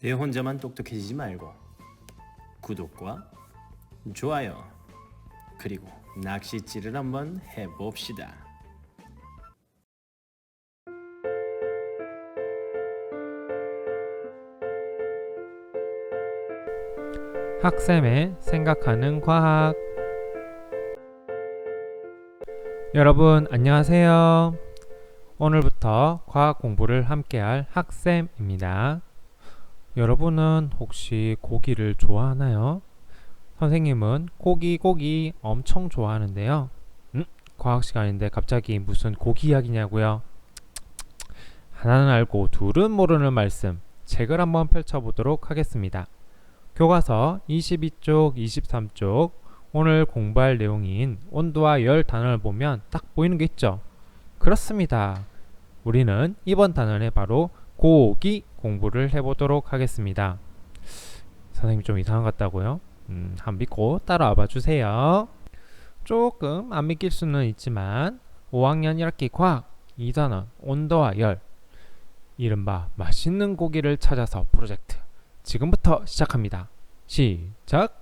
내 혼자만 똑똑해지지 말고 구독과 좋아요 그리고 낚싯질을 한번 해봅시다. 학쌤의 생각하는 과학. 여러분 안녕하세요. 오늘부터 과학 공부를 함께할 학쌤입니다. 여러분은 혹시 고기를 좋아하나요? 선생님은 고기 엄청 좋아하는데요. 과학 시간인데 갑자기 무슨 고기 이야기냐고요? 하나는 알고 둘은 모르는 말씀, 책을 한번 펼쳐보도록 하겠습니다. 교과서 22쪽, 23쪽 오늘 공부할 내용인 온도와 열 단어를 보면 딱 보이는 게 있죠? 그렇습니다. 우리는 이번 단원에 바로 고기 공부를 해보도록 하겠습니다. 선생님 좀 이상한 것 같다고요? 한번 믿고 따라와 주세요. 조금 안 믿길 수는 있지만 5학년 1학기 과학 2단원 온도와 열, 이른바 맛있는 고기를 찾아서 프로젝트 지금부터 시작합니다. 시작!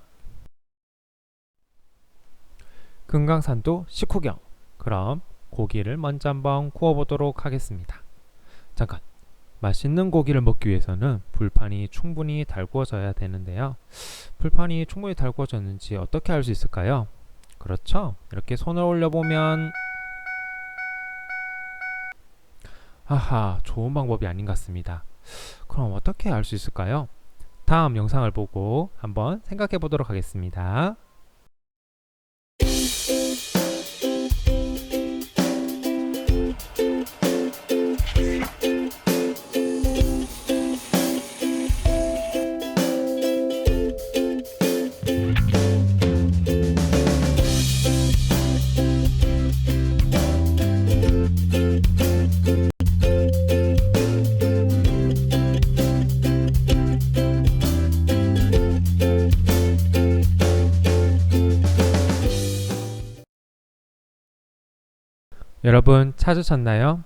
금강산도 식후경. 그럼 고기를 먼저 한번 구워보도록 하겠습니다. 잠깐! 맛있는 고기를 먹기 위해서는 불판이 충분히 달구어져야 되는데요. 불판이 충분히 달구어졌는지 어떻게 알 수 있을까요? 그렇죠? 이렇게 손을 올려보면 하하, 좋은 방법이 아닌 것 같습니다. 그럼 어떻게 알 수 있을까요? 다음 영상을 보고 한번 생각해 보도록 하겠습니다. 여러분 찾으셨나요?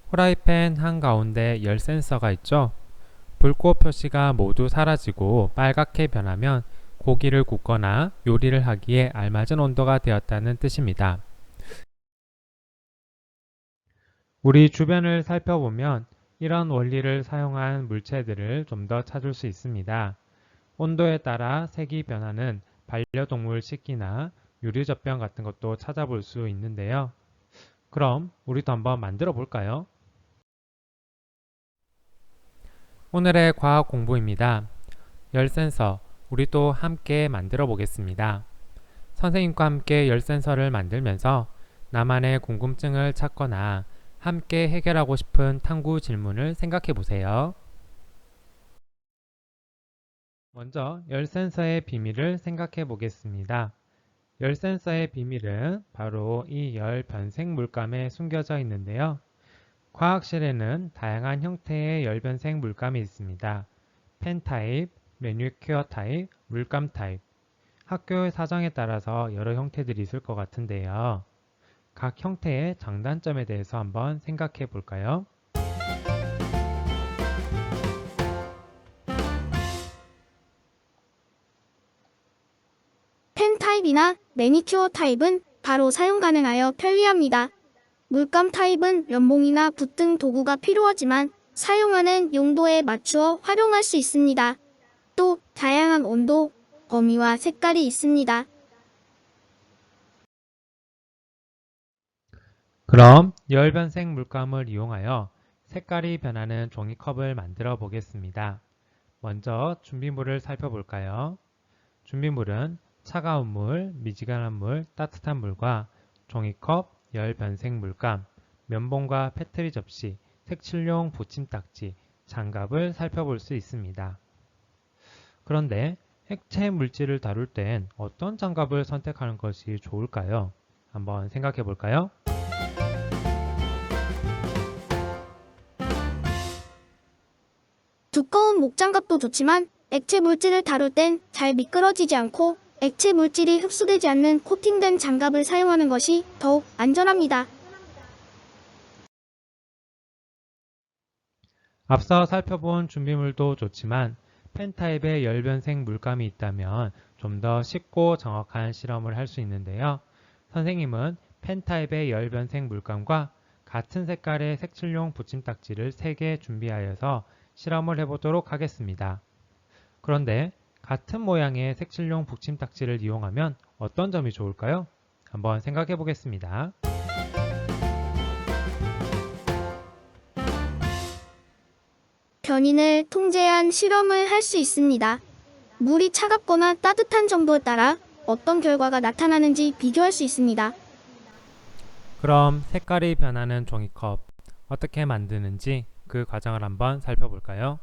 후라이팬 한가운데 열 센서가 있죠? 불꽃 표시가 모두 사라지고 빨갛게 변하면 고기를 굽거나 요리를 하기에 알맞은 온도가 되었다는 뜻입니다. 우리 주변을 살펴보면 이런 원리를 사용한 물체들을 좀 더 찾을 수 있습니다. 온도에 따라 색이 변하는 반려동물 식기나 유리젖병 같은 것도 찾아볼 수 있는데요. 그럼 우리도 한번 만들어 볼까요? 오늘의 과학 공부입니다. 열 센서, 우리도 함께 만들어 보겠습니다. 선생님과 함께 열 센서를 만들면서 나만의 궁금증을 찾거나 함께 해결하고 싶은 탐구 질문을 생각해 보세요. 먼저 열 센서의 비밀을 생각해 보겠습니다. 열 센서의 비밀은 바로 이 열 변색 물감에 숨겨져 있는데요. 과학실에는 다양한 형태의 열 변색 물감이 있습니다. 펜 타입, 매니큐어 타입, 물감 타입. 학교의 사정에 따라서 여러 형태들이 있을 것 같은데요. 각 형태의 장단점에 대해서 한번 생각해 볼까요? 펜 타입이나 매니큐어 타입은 바로 사용 가능하여 편리합니다. 물감 타입은 면봉이나 붓 등 도구가 필요하지만 사용하는 용도에 맞추어 활용할 수 있습니다. 또 다양한 온도, 범위와 색깔이 있습니다. 그럼 열 변색 물감을 이용하여 색깔이 변하는 종이컵을 만들어 보겠습니다. 먼저 준비물을 살펴볼까요? 준비물은 차가운 물, 미지근한 물, 따뜻한 물과 종이컵, 열 변색 물감, 면봉과 패트리 접시, 색칠용 붙임딱지, 장갑을 살펴볼 수 있습니다. 그런데 액체 물질을 다룰 땐 어떤 장갑을 선택하는 것이 좋을까요? 한번 생각해 볼까요? 두꺼운 목장갑도 좋지만 액체 물질을 다룰 땐 잘 미끄러지지 않고 액체 물질이 흡수되지 않는 코팅된 장갑을 사용하는 것이 더욱 안전합니다. 앞서 살펴본 준비물도 좋지만 펜 타입의 열변색 물감이 있다면 좀 더 쉽고 정확한 실험을 할 수 있는데요. 선생님은 펜 타입의 열변색 물감과 같은 색깔의 색칠용 붙임딱지를 3개 준비하여서 실험을 해보도록 하겠습니다. 그런데 같은 모양의 색칠용 붙임딱지를 이용하면 어떤 점이 좋을까요? 한번 생각해 보겠습니다. 변인을 통제한 실험을 할 수 있습니다. 물이 차갑거나 따뜻한 정도에 따라 어떤 결과가 나타나는지 비교할 수 있습니다. 그럼 색깔이 변하는 종이컵 어떻게 만드는지 그 과정을 한번 살펴볼까요?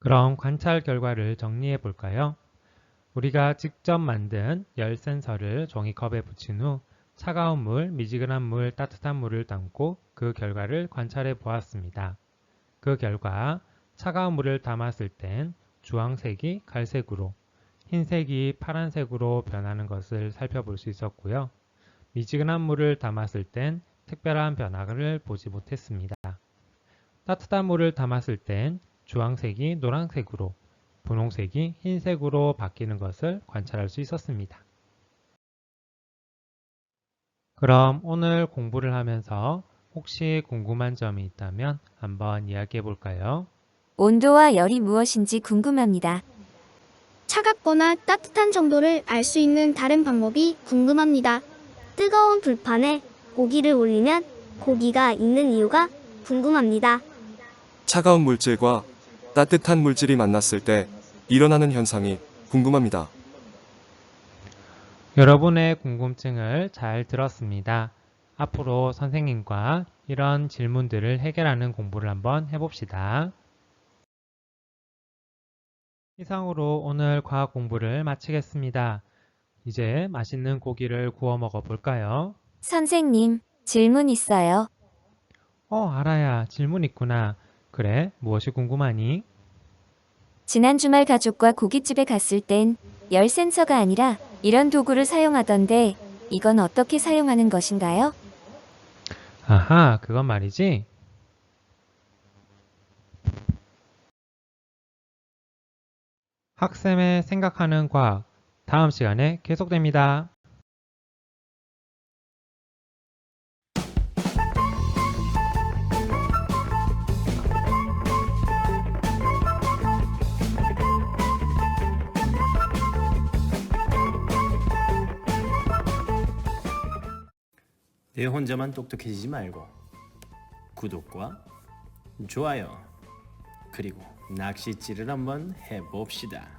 그럼 관찰 결과를 정리해 볼까요? 우리가 직접 만든 열 센서를 종이컵에 붙인 후 차가운 물, 미지근한 물, 따뜻한 물을 담고 그 결과를 관찰해 보았습니다. 그 결과 차가운 물을 담았을 땐 주황색이 갈색으로, 흰색이 파란색으로 변하는 것을 살펴볼 수 있었고요. 미지근한 물을 담았을 땐 특별한 변화를 보지 못했습니다. 따뜻한 물을 담았을 땐 주황색이 노란색으로, 분홍색이 흰색으로 바뀌는 것을 관찰할 수 있었습니다. 그럼 오늘 공부를 하면서 혹시 궁금한 점이 있다면 한번 이야기해 볼까요? 온도와 열이 무엇인지 궁금합니다. 차갑거나 따뜻한 정도를 알 수 있는 다른 방법이 궁금합니다. 뜨거운 불판에 고기를 올리면 고기가 익는 이유가 궁금합니다. 차가운 물질과 따뜻한 물질이 만났을 때 일어나는 현상이 궁금합니다. 여러분의 궁금증을 잘 들었습니다. 앞으로 선생님과 이런 질문들을 해결하는 공부를 한번 해봅시다. 이상으로 오늘 과학 공부를 마치겠습니다. 이제 맛있는 고기를 구워 먹어 볼까요? 선생님, 질문 있어요. 알아야 질문 있구나. 그래, 무엇이 궁금하니? 지난 주말 가족과 고깃집에 갔을 땐 열 센서가 아니라 이런 도구를 사용하던데 이건 어떻게 사용하는 것인가요? 아하, 그건 말이지. 학생의 생각하는 과학, 다음 시간에 계속됩니다. 내 혼자만 똑똑해지지 말고 구독과 좋아요 그리고 낚싯질을 한번 해봅시다.